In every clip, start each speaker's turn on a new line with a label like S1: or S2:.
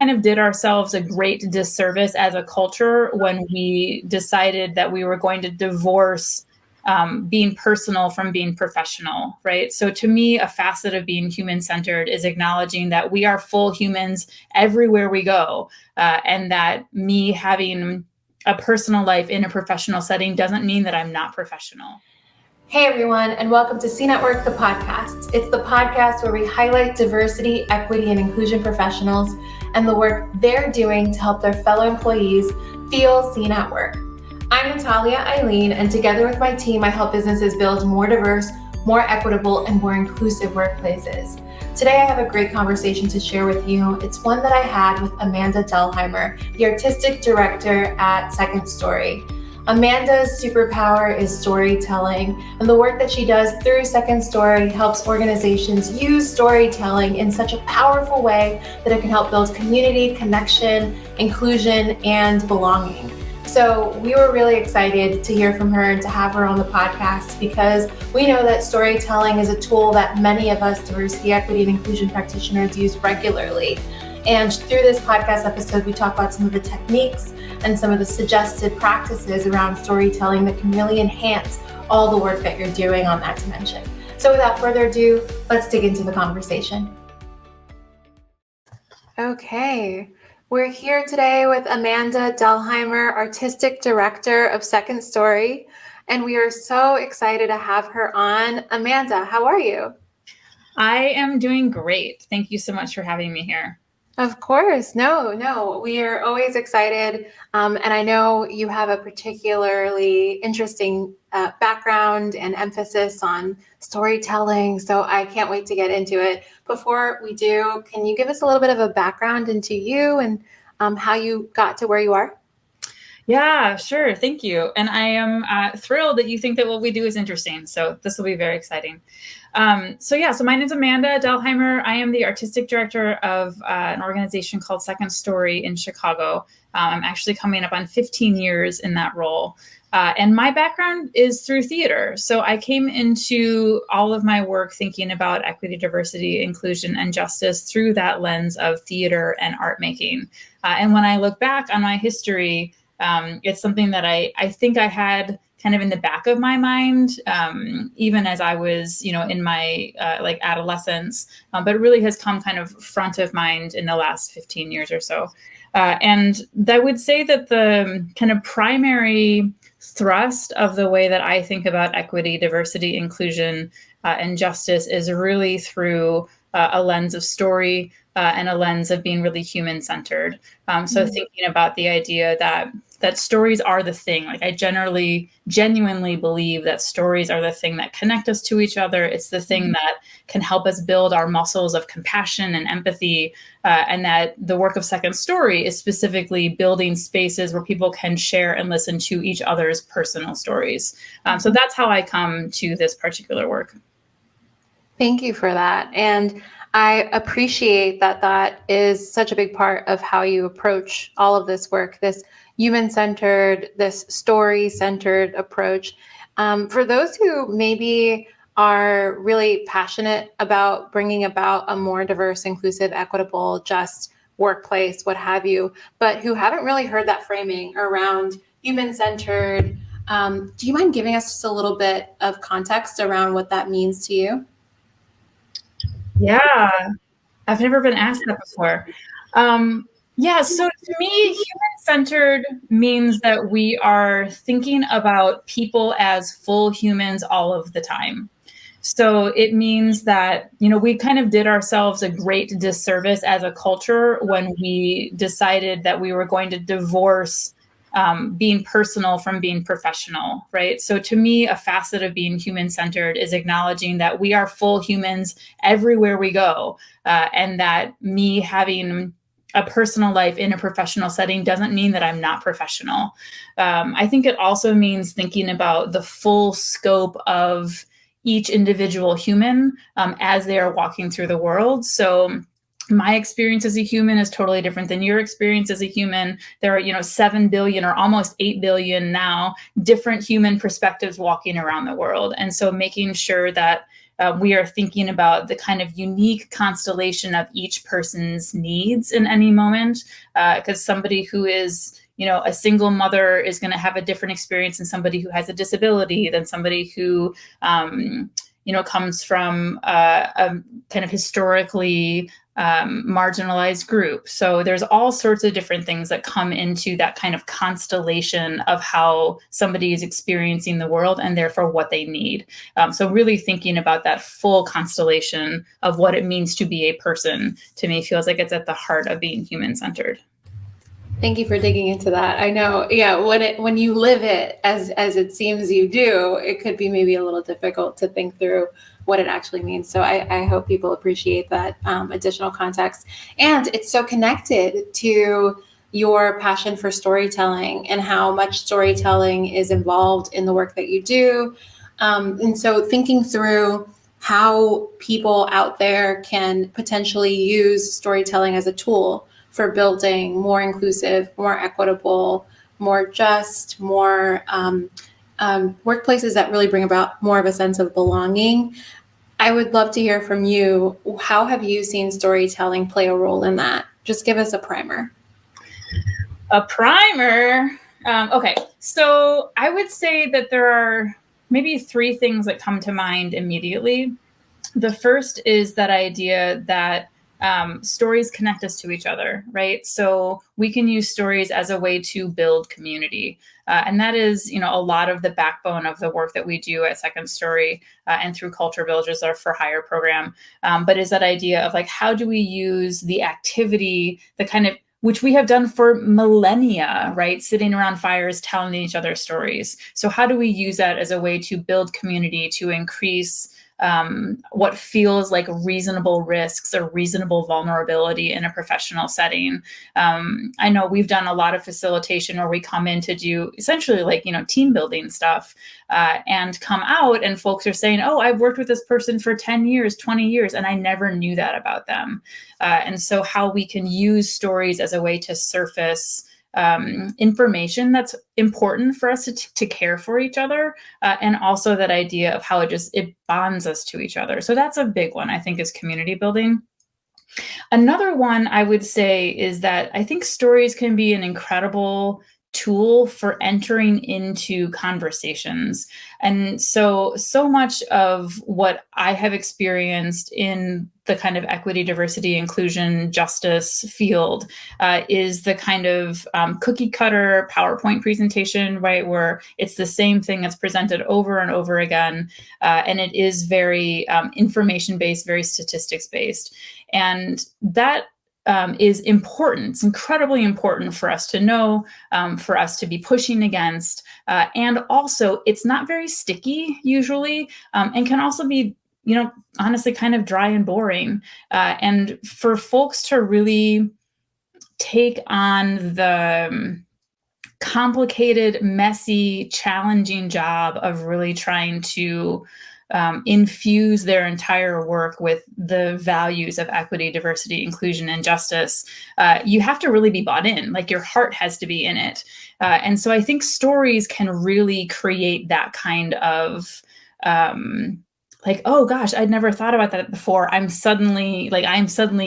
S1: kind of did ourselves a great disservice as a culture when we decided that we were going to divorce being personal from being professional, right? So to me, a facet of being human-centered is acknowledging that we are full humans everywhere we go, and that me having a personal life in a professional setting doesn't mean that I'm not professional.
S2: Hey everyone, and welcome to C Network, the podcast. It's the podcast where we highlight diversity, equity, and inclusion professionals and the work they're doing to help their fellow employees feel seen at work. I'm Natalia Eileen, and together with my team, I help businesses build more diverse, more equitable, and more inclusive workplaces. Today, I have a great conversation to share with you. It's one that I had with Amanda Delheimer, the artistic director at Second Story. Amanda's superpower is storytelling, and the work that she does through Second Story helps organizations use storytelling in such a powerful way that it can help build community, connection, inclusion, and belonging. So we were really excited to hear from her and to have her on the podcast because we know that storytelling is a tool that many of us diversity, equity, and inclusion practitioners use regularly. And through this podcast episode, we talk about some of the techniques and some of the suggested practices around storytelling that can really enhance all the work that you're doing on that dimension. So without further ado, let's dig into the conversation. Okay, we're here today with Amanda Delheimer, Artistic Director of Second Story, and we are so excited to have her on. Amanda, how are you?
S1: I am doing great. Thank you so much for having me here.
S2: Of course. No, we are always excited. And I know you have a particularly interesting background and emphasis on storytelling. So I can't wait to get into it. Before we do, can you give us a little bit of a background into you and how you got to where you are?
S1: Yeah, sure. Thank you. And I am thrilled that you think that what we do is interesting. So this will be very exciting. So my name is Amanda Delheimer. I am the artistic director of an organization called Second Story in Chicago. I'm actually coming up on 15 years in that role. And my background is through theater. So I came into all of my work thinking about equity, diversity, inclusion, and justice through that lens of theater and art making. And when I look back on my history, it's something that I think I had kind of in the back of my mind, even as I was, in my adolescence, but it really has come kind of front of mind in the last 15 years or so. And I would say that the kind of primary thrust of the way that I think about equity, diversity, inclusion, and justice is really through a lens of story and a lens of being really human-centered. So thinking about the idea that stories are the thing. Like I genuinely believe that stories are the thing that connect us to each other. It's the thing that can help us build our muscles of compassion and empathy. And that the work of Second Story is specifically building spaces where people can share and listen to each other's personal stories. So that's how I come to this particular work.
S2: Thank you for that. And I appreciate that is such a big part of how you approach all of this work, this human-centered, this story-centered approach. For those who maybe are really passionate about bringing about a more diverse, inclusive, equitable, just workplace, what have you, but who haven't really heard that framing around human-centered, do you mind giving us just a little bit of context around what that means to you?
S1: Yeah, I've never been asked that before. So to me, human-centered means that we are thinking about people as full humans all of the time. So it means that, we kind of did ourselves a great disservice as a culture when we decided that we were going to divorce being personal from being professional, right? So to me, a facet of being human-centered is acknowledging that we are full humans everywhere we go, and that me having a personal life in a professional setting doesn't mean that I'm not professional. I think it also means thinking about the full scope of each individual human as they are walking through the world. So my experience as a human is totally different than your experience as a human. There are, 7 billion or almost 8 billion now different human perspectives walking around the world. And so making sure that we are thinking about the kind of unique constellation of each person's needs in any moment, because somebody who is a single mother is going to have a different experience than somebody who has a disability, than somebody who, comes from a kind of historically marginalized group. So there's all sorts of different things that come into that kind of constellation of how somebody is experiencing the world and therefore what they need. So really thinking about that full constellation of what it means to be a person, to me, feels like it's at the heart of being human-centered.
S2: Thank you for digging into that. I know, when you live it as it seems you do, it could be maybe a little difficult to think through what it actually means. So I hope people appreciate that additional context. And it's so connected to your passion for storytelling and how much storytelling is involved in the work that you do. And so thinking through how people out there can potentially use storytelling as a tool for building more inclusive, more equitable, more just, more workplaces that really bring about more of a sense of belonging. I would love to hear from you. How have you seen storytelling play a role in that? Just give us a primer.
S1: A primer? Okay, so I would say that there are maybe 3 things that come to mind immediately. The first is that idea that stories connect us to each other, right? So we can use stories as a way to build community. And that is, a lot of the backbone of the work that we do at Second Story and through Culture Villages, our For Hire program. But is that idea of how do we use the activity, the kind of, which we have done for millennia, right? Sitting around fires, telling each other stories. So how do we use that as a way to build community, to increase what feels like reasonable risks or reasonable vulnerability in a professional setting? I know we've done a lot of facilitation where we come in to do essentially team building stuff and come out and folks are saying, oh, I've worked with this person for 10 years, 20 years, and I never knew that about them. And so how we can use stories as a way to surface information that's important for us to care for each other, and also that idea of how it bonds us to each other. So that's a big one, I think, is community building. Another one I would say is that I think stories can be an incredible tool for entering into conversations. And so much of what I have experienced in the kind of equity, diversity, inclusion, justice field is the kind of cookie cutter PowerPoint presentation, right? Where it's the same thing that's presented over and over again. And it is very information-based, very statistics-based. And that is important. It's incredibly important for us to know, for us to be pushing against. And also, it's not very sticky usually, and can also be, honestly kind of dry and boring. And for folks to really take on the complicated, messy, challenging job of really trying to infuse their entire work with the values of equity, diversity, inclusion, and justice, you have to really be bought in. Your heart has to be in it. And so I think stories can really create that kind of oh gosh, I'd never thought about that before. I'm suddenly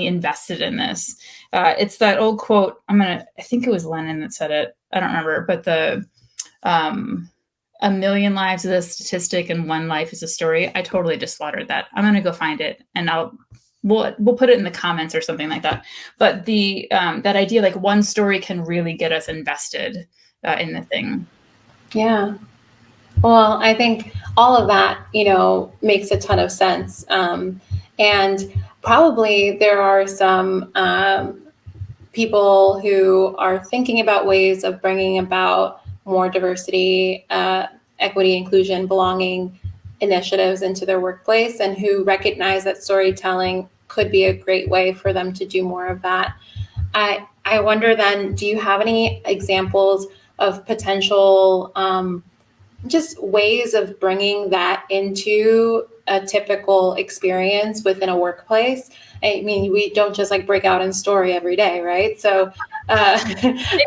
S1: invested in this. It's that old quote. I think it was Lenin that said it. I don't remember, but a million lives is a statistic and one life is a story. I totally just slaughtered that. I'm going to go find it and we'll put it in the comments or something like that. But the that idea, one story can really get us invested in the thing.
S2: Yeah. Well, I think all of that, makes a ton of sense. And probably there are some people who are thinking about ways of bringing about more diversity, equity, inclusion, belonging initiatives into their workplace, and who recognize that storytelling could be a great way for them to do more of that. I wonder then, do you have any examples of potential just ways of bringing that into a typical experience within a workplace? I mean, we don't just break out in story every day, right? So,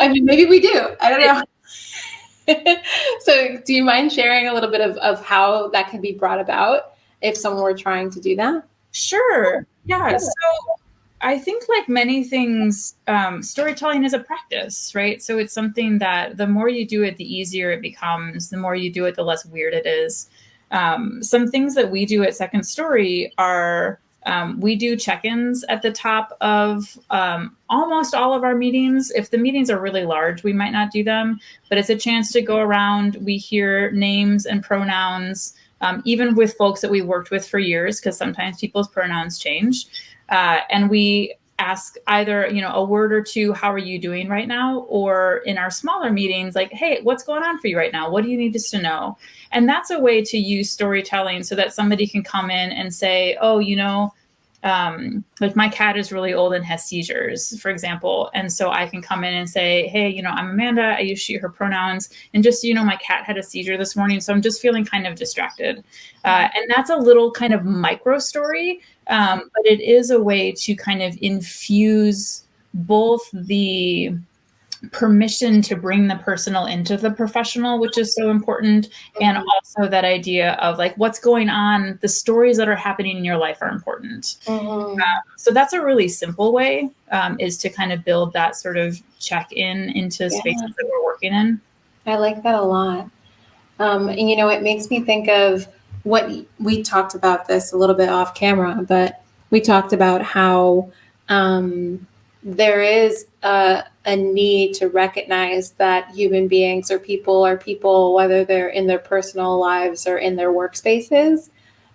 S2: maybe we do. I don't know. So do you mind sharing a little bit of how that can be brought about? if someone were trying to do that?
S1: Sure. Yeah. So I think, like many things, storytelling is a practice, right? So it's something that the more you do it, the easier it becomes. The more you do it, the less weird it is. Some things that we do at Second Story are we do check-ins at the top of almost all of our meetings. If the meetings are really large, we might not do them, but it's a chance to go around. We hear names and pronouns, even with folks that we worked with for years, because sometimes people's pronouns change. And we ask either, a word or two, how are you doing right now? Or in our smaller meetings, like, hey, what's going on for you right now? What do you need us to know? And that's a way to use storytelling so that somebody can come in and say, oh, like my cat is really old and has seizures, for example. And so I can come in and say, hey, I'm Amanda. I use she, her pronouns. And just, my cat had a seizure this morning. So I'm just feeling kind of distracted. And that's a little kind of micro story. But it is a way to kind of infuse both the permission to bring the personal into the professional, which is so important. And also that idea of like, what's going on, the stories that are happening in your life are important. So that's a really simple way, is to kind of build that sort of check-in into spaces that we're working in.
S2: I like that a lot. And it makes me think of what we talked about this a little bit off camera, but we talked about how there is a need to recognize that human beings are people, whether they're in their personal lives or in their workspaces.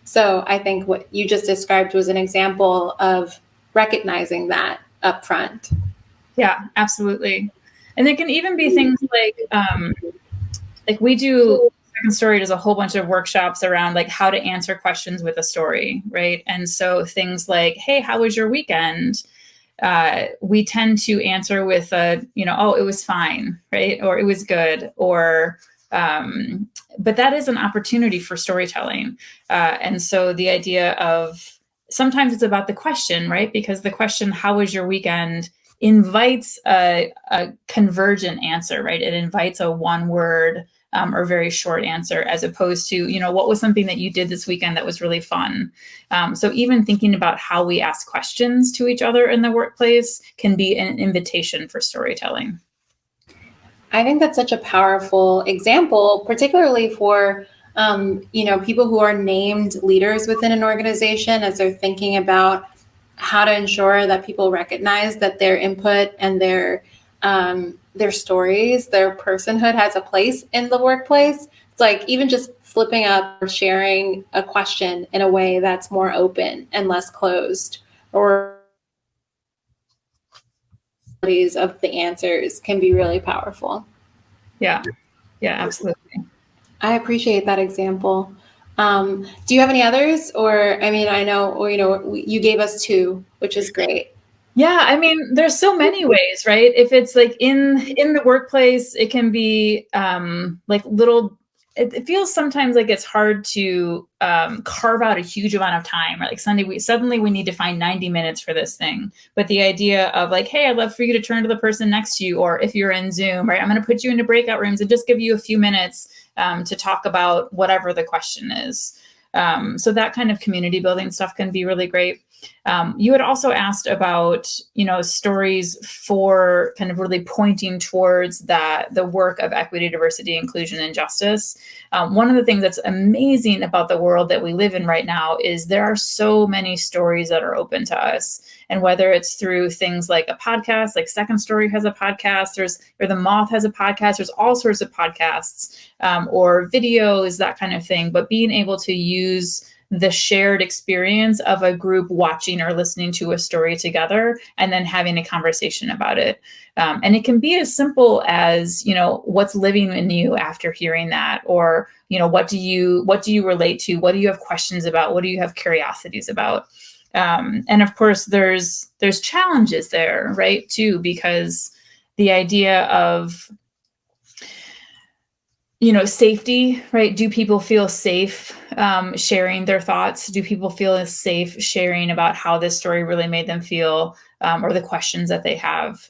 S2: So I think what you just described was an example of recognizing that up front.
S1: Yeah, absolutely. And it can even be things like we do. Second Story does a whole bunch of workshops around like how to answer questions with a story, right? And so things like, hey, how was your weekend? We tend to answer with oh, it was fine, right? Or it was good, or but that is an opportunity for storytelling. And so the idea of sometimes it's about the question, right? Because the question, how was your weekend, invites a convergent answer, right? It invites a one word or very short answer, as opposed to, what was something that you did this weekend that was really fun? So even thinking about how we ask questions to each other in the workplace can be an invitation for storytelling.
S2: I think that's such a powerful example, particularly for, people who are named leaders within an organization, as they're thinking about how to ensure that people recognize that their input and their stories, their personhood has a place in the workplace. It's like even just flipping up or sharing a question in a way that's more open and less closed, or of the answers can be really powerful.
S1: Yeah, absolutely.
S2: I appreciate that example. Do you have any others? Or, I know, you gave us two, which is great.
S1: Yeah, there's so many ways, right? If it's like in the workplace, it can be like little. It feels sometimes like it's hard to carve out a huge amount of time. Right? Like suddenly we need to find 90 minutes for this thing. But the idea of like, hey, I'd love for you to turn to the person next to you, or if you're in Zoom, right, I'm going to put you into breakout rooms and just give you a few minutes to talk about whatever the question is. So that kind of community building stuff can be really great. You had also asked about, stories for kind of really pointing towards the work of equity, diversity, inclusion, and justice. One of the things that's amazing about the world that we live in right now is there are so many stories that are open to us. And whether it's through things like a podcast, like Second Story has a podcast, or The Moth has a podcast, there's all sorts of podcasts, or videos, that kind of thing. But being able to use the shared experience of a group watching or listening to a story together and then having a conversation about it. And it can be as simple as, what's living in you after hearing that, or, what do you relate to? What do you have questions about? What do you have curiosities about? And of course, there's challenges there, right, too, because the idea of, safety, right? Do people feel safe sharing their thoughts? Do people feel safe sharing about how this story really made them feel, or the questions that they have?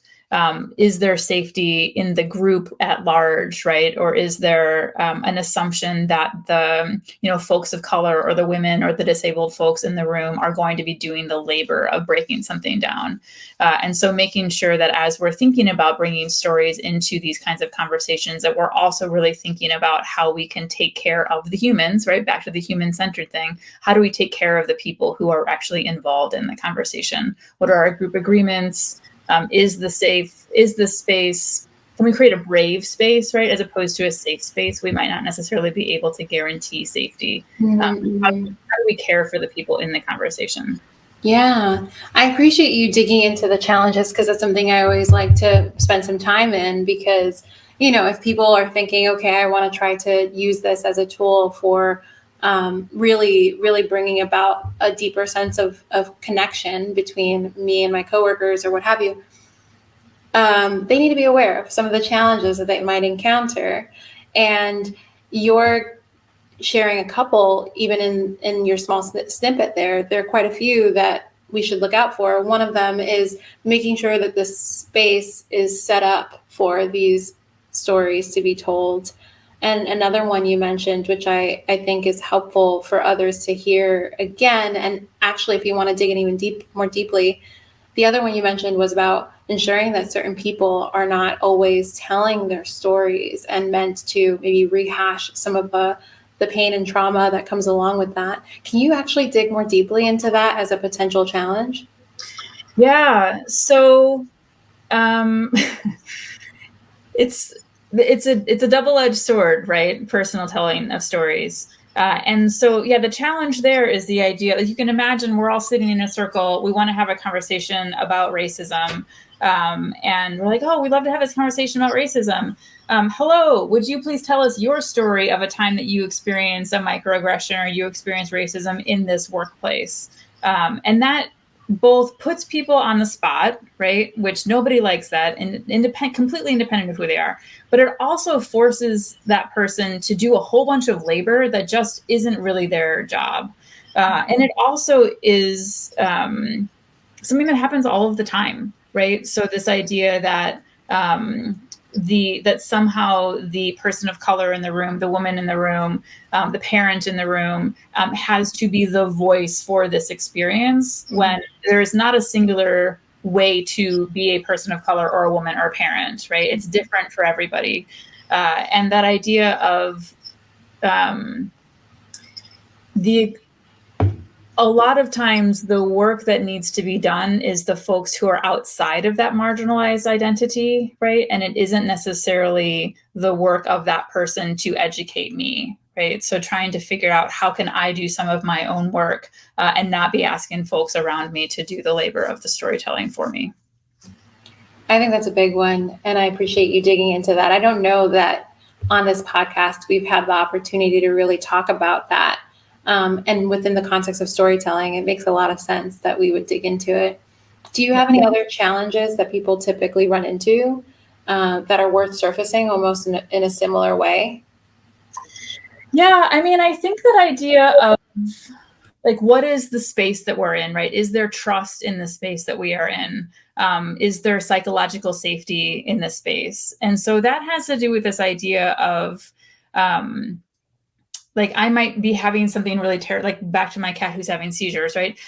S1: is there safety in the group at large, right? Or is there an assumption that the folks of color or the women or the disabled folks in the room are going to be doing the labor of breaking something down? And so making sure that as we're thinking about bringing stories into these kinds of conversations, that we're also really thinking about how we can take care of the humans, right? Back to the human-centered thing. How do we take care of the people who are actually involved in the conversation? What are our group agreements? Is the space, can we create a brave space, right? As opposed to a safe space, we might not necessarily be able to guarantee safety. How do we care for the people in the conversation?
S2: Yeah, I appreciate you digging into the challenges, because it's something I always like to spend some time in, because, if people are thinking, okay, I want to try to use this as a tool for really, really bringing about a deeper sense of connection between me and my coworkers or what have you, they need to be aware of some of the challenges that they might encounter. And you're sharing a couple, even in your small snippet there are quite a few that we should look out for. One of them is making sure that the space is set up for these stories to be told. And another one you mentioned, which I think is helpful for others to hear again, and actually if you want to dig in even more deeply, the other one you mentioned was about ensuring that certain people are not always telling their stories and meant to maybe rehash some of the pain and trauma that comes along with that. Can you actually dig more deeply into that as a potential challenge?
S1: Yeah. So it's a double-edged sword, right? Personal telling of stories. And so, the challenge there is the idea that you can imagine we're all sitting in a circle. We want to have a conversation about racism. And we're like, oh, we'd love to have this conversation about racism. Hello, would you please tell us your story of a time that you experienced a microaggression or you experienced racism in this workplace? And that both puts people on the spot, right? Which nobody likes that, and completely independent of who they are. But it also forces that person to do a whole bunch of labor that just isn't really their job. And it also is something that happens all of the time, right? So this idea that that somehow the person of color in the room, the woman in the room, the parent in the room has to be the voice for this experience, when there is not a singular way to be a person of color or a woman or a parent, right? It's different for everybody. And that idea of a lot of times the work that needs to be done is the folks who are outside of that marginalized identity, right? And it isn't necessarily the work of that person to educate me, right? So trying to figure out how can I do some of my own work and not be asking folks around me to do the labor of the storytelling for me.
S2: I think that's a big one, and I appreciate you digging into that. I don't know that on this podcast we've had the opportunity to really talk about that. And within the context of storytelling, it makes a lot of sense that we would dig into it. Do you have any other challenges that people typically run into that are worth surfacing almost in a similar way?
S1: Yeah, I mean, I think that idea of what is the space that we're in, right? Is there trust in the space that we are in? Is there psychological safety in the space? And so that has to do with this idea of I might be having something really terrible, back to my cat who's having seizures, right?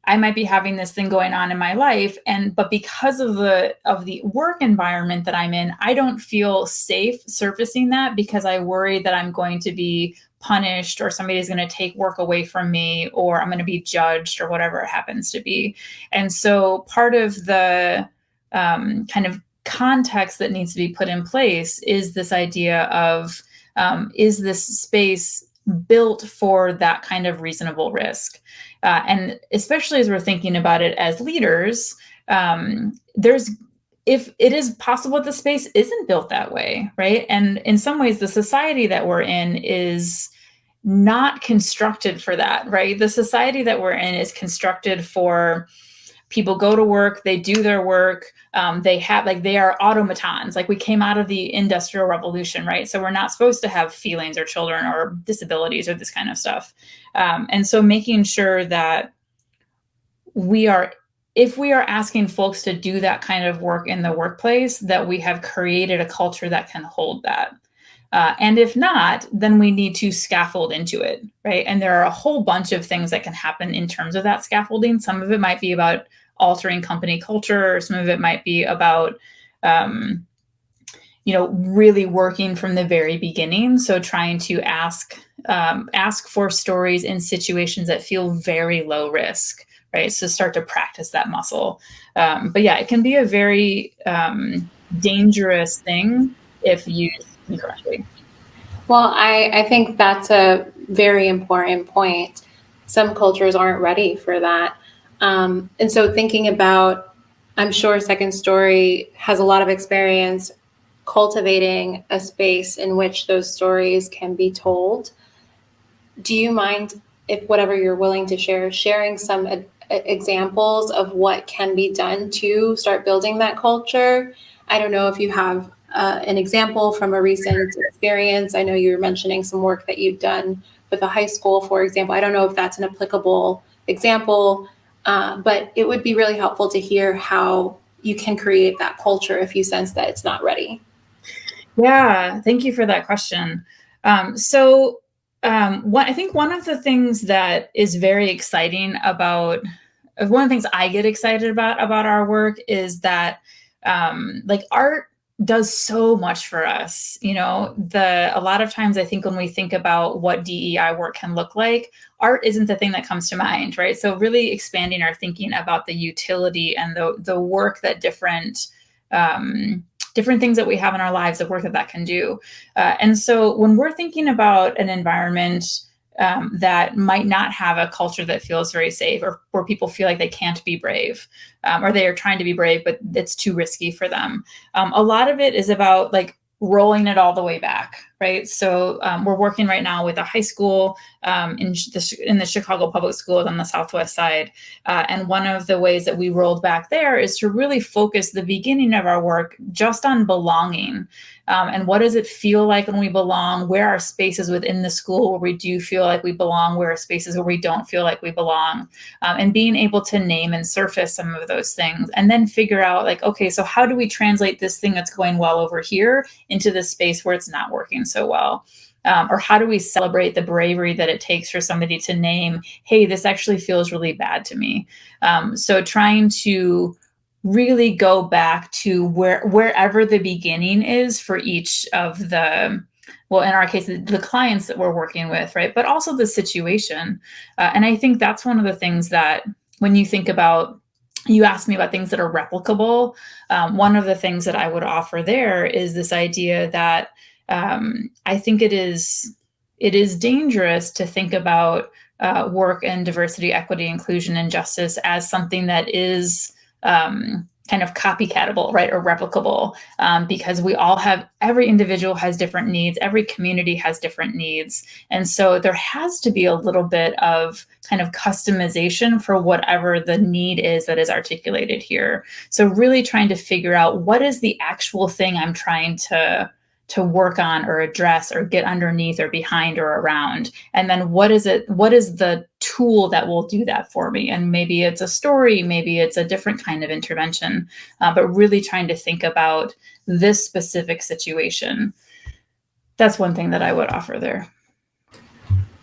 S1: I might be having this thing going on in my life, but because of the work environment that I'm in, I don't feel safe surfacing that, because I worry that I'm going to be punished, or somebody's going to take work away from me, or I'm going to be judged, or whatever it happens to be. And so part of the kind of context that needs to be put in place is this idea of is this space built for that kind of reasonable risk? And especially as we're thinking about it as leaders, if it is possible that the space isn't built that way, right? And in some ways, the society that we're in is not constructed for that, right? The society that we're in is constructed for people go to work, they do their work, they are automatons. We came out of the Industrial Revolution, right? So we're not supposed to have feelings or children or disabilities or this kind of stuff. And so making sure that we are if we are asking folks to do that kind of work in the workplace, that we have created a culture that can hold that. And if not, then we need to scaffold into it, right? And there are a whole bunch of things that can happen in terms of that scaffolding. Some of it might be about altering company culture, or some of it might be about, really working from the very beginning. So trying to ask for stories in situations that feel very low risk, right? So start to practice that muscle. But yeah, it can be a very dangerous thing if used incorrectly.
S2: Well, I think that's a very important point. Some cultures aren't ready for that. And so thinking about, I'm sure Second Story has a lot of experience cultivating a space in which those stories can be told. Do you mind, if whatever you're willing to share, sharing some examples of what can be done to start building that culture? I don't know if you have an example from a recent experience. I know you were mentioning some work that you've done with a high school, for example. I don't know if that's an applicable example, but it would be really helpful to hear how you can create that culture if you sense that it's not ready.
S1: Yeah, thank you for that question. I think one of the things that is very exciting about, one of the things I get excited about our work is that art does so much for us. A lot of times I think when we think about what DEI work can look like, art isn't the thing that comes to mind, right? So really expanding our thinking about the utility and the work that different things that we have in our lives, the work that can do. And so when we're thinking about an environment that might not have a culture that feels very safe, or where people feel like they can't be brave, or they are trying to be brave, but it's too risky for them. A lot of it is about rolling it all the way back, right? So we're working right now with a high school in the Chicago public schools on the Southwest side. And one of the ways that we rolled back there is to really focus the beginning of our work just on belonging. And what does it feel like when we belong? Where are spaces within the school where we do feel like we belong? Where are spaces where we don't feel like we belong? And being able to name and surface some of those things, and then figure out okay, so how do we translate this thing that's going well over here into the space where it's not working so well? Or how do we celebrate the bravery that it takes for somebody to name, hey, this actually feels really bad to me. So trying to really go back to wherever the beginning is for each of the, well, in our case, the clients that we're working with, right? But also the situation. And I think that's one of the things that when you think about, you asked me about things that are replicable. One of the things that I would offer there is this idea that I think it is dangerous to think about work and diversity, equity, inclusion, and justice as something that is kind of copycatable, right, or replicable, because every individual has different needs, every community has different needs. And so there has to be a little bit of kind of customization for whatever the need is that is articulated here. So really trying to figure out what is the actual thing I'm trying to work on or address or get underneath or behind or around. And then what is the tool that will do that for me? And maybe it's a story, maybe it's a different kind of intervention, but really trying to think about this specific situation. That's one thing that I would offer there.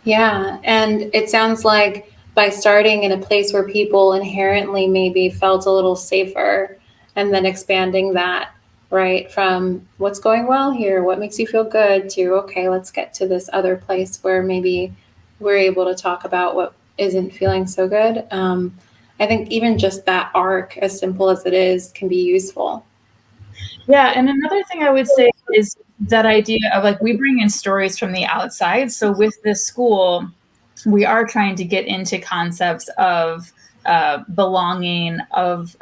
S2: Yeah, and it sounds like by starting in a place where people inherently maybe felt a little safer, and then expanding that, right, from what's going well here, what makes you feel good, to, okay, let's get to this other place where maybe we're able to talk about what isn't feeling so good. I think even just that arc, as simple as it is, can be useful.
S1: Yeah, and another thing I would say is that idea of we bring in stories from the outside. So with this school, we are trying to get into concepts of belonging, of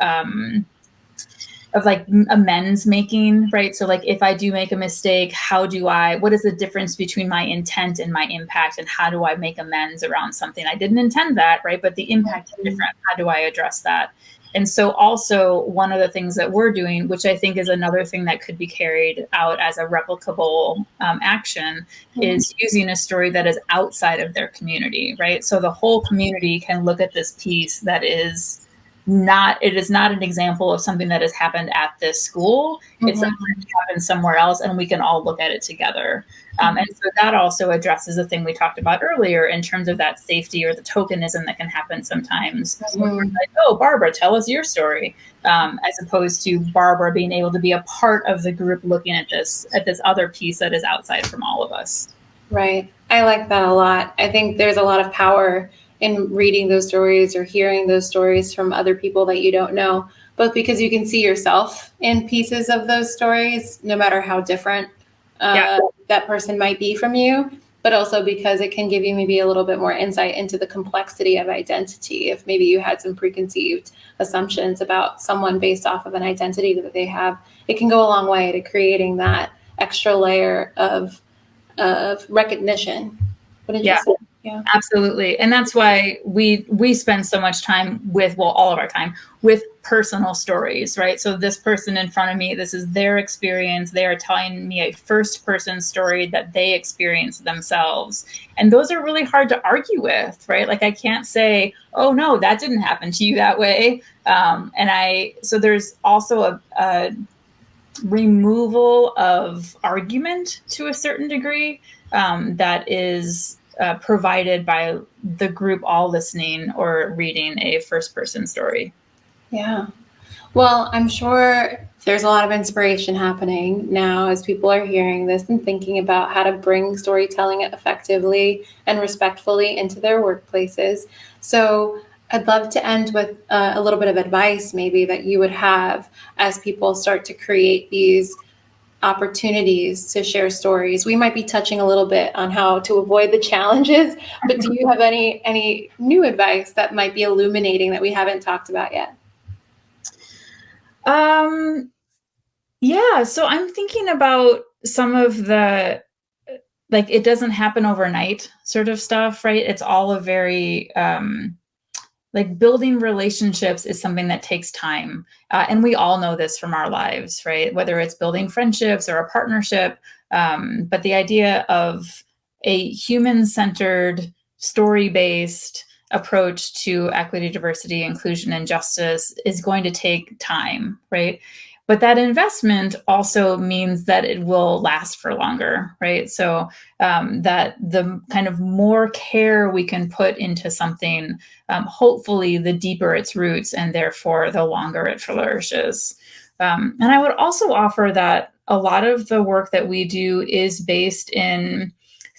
S1: amends making, right? So if I do make a mistake, what is the difference between my intent and my impact, and how do I make amends around something? I didn't intend that, right? But the impact is different. How do I address that? And so also one of the things that we're doing, which I think is another thing that could be carried out as a replicable action, is using a story that is outside of their community, right? So the whole community can look at this piece that is it is not an example of something that has happened at this school. It's something that happened somewhere else, and we can all look at it together. And so that also addresses the thing we talked about earlier in terms of that safety or the tokenism that can happen sometimes. We're like, oh, Barbara, tell us your story, as opposed to Barbara being able to be a part of the group looking at this other piece that is outside from all of us.
S2: Right. I like that a lot. I think there's a lot of power in reading those stories or hearing those stories from other people that you don't know, both because you can see yourself in pieces of those stories, no matter how different that person might be from you, but also because it can give you maybe a little bit more insight into the complexity of identity. If maybe you had some preconceived assumptions about someone based off of an identity that they have, it can go a long way to creating that extra layer of recognition. Wouldn't you say?
S1: Yeah, absolutely. And that's why we spend so much time with, well, all of our time with personal stories, right? So this person in front of me, this is their experience. They are telling me a first person story that they experienced themselves. And those are really hard to argue with, right? Like I can't say, oh no, that didn't happen to you that way. So there's also a removal of argument to a certain degree that is provided by the group all listening or reading a first person story.
S2: Yeah. Well, I'm sure there's a lot of inspiration happening now as people are hearing this and thinking about how to bring storytelling effectively and respectfully into their workplaces. So I'd love to end with a little bit of advice maybe that you would have as people start to create these opportunities to share stories. We might be touching a little bit on how to avoid the challenges, but do you have any new advice that might be illuminating that we haven't talked about yet?
S1: Yeah, so I'm thinking about some of the, like, it doesn't happen overnight sort of stuff, right? It's all a very, like building relationships is something that takes time. And we all know this from our lives, right? Whether it's building friendships or a partnership. But the idea of a human-centered, story-based approach to equity, diversity, inclusion, and justice is going to take time, right? But that investment also means that it will last for longer, right? So that the kind of more care we can put into something, hopefully the deeper its roots and therefore the longer it flourishes. And I would also offer that a lot of the work that we do is based in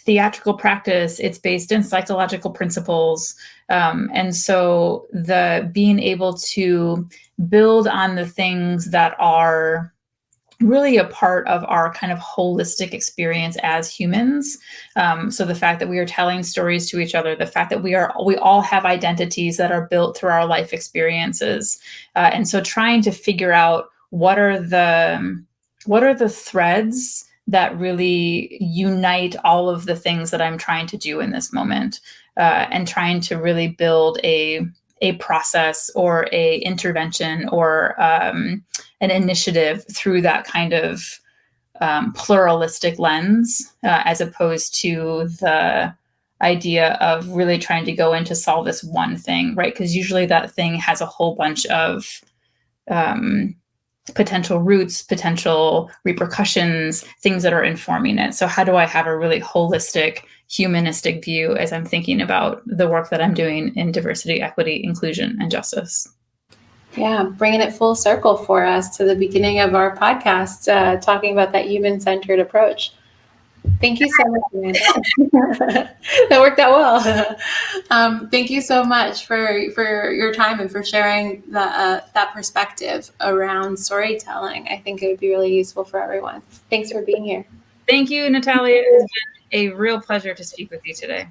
S1: theatrical practice. It's based in psychological principles. And so the being able to build on the things that are really a part of our kind of holistic experience as humans. So the fact that we are telling stories to each other, the fact that we all have identities that are built through our life experiences. And so trying to figure out what are the threads that really unite all of the things that I'm trying to do in this moment, and trying to really build a process or a intervention or an initiative through that kind of pluralistic lens, as opposed to the idea of really trying to go in to solve this one thing, right? Because usually that thing has a whole bunch of potential roots, potential repercussions, things that are informing it. So how do I have a really holistic, humanistic view as I'm thinking about the work that I'm doing in diversity, equity, inclusion, and justice?
S2: Yeah, bringing it full circle for us to the beginning of our podcast, talking about that human-centered approach. Thank you so much, Amanda. That worked out well. Thank you so much for your time and for sharing that perspective around storytelling. I think it would be really useful for everyone. Thanks for being here.
S1: Thank you, Natalia. It has been a real pleasure to speak with you today.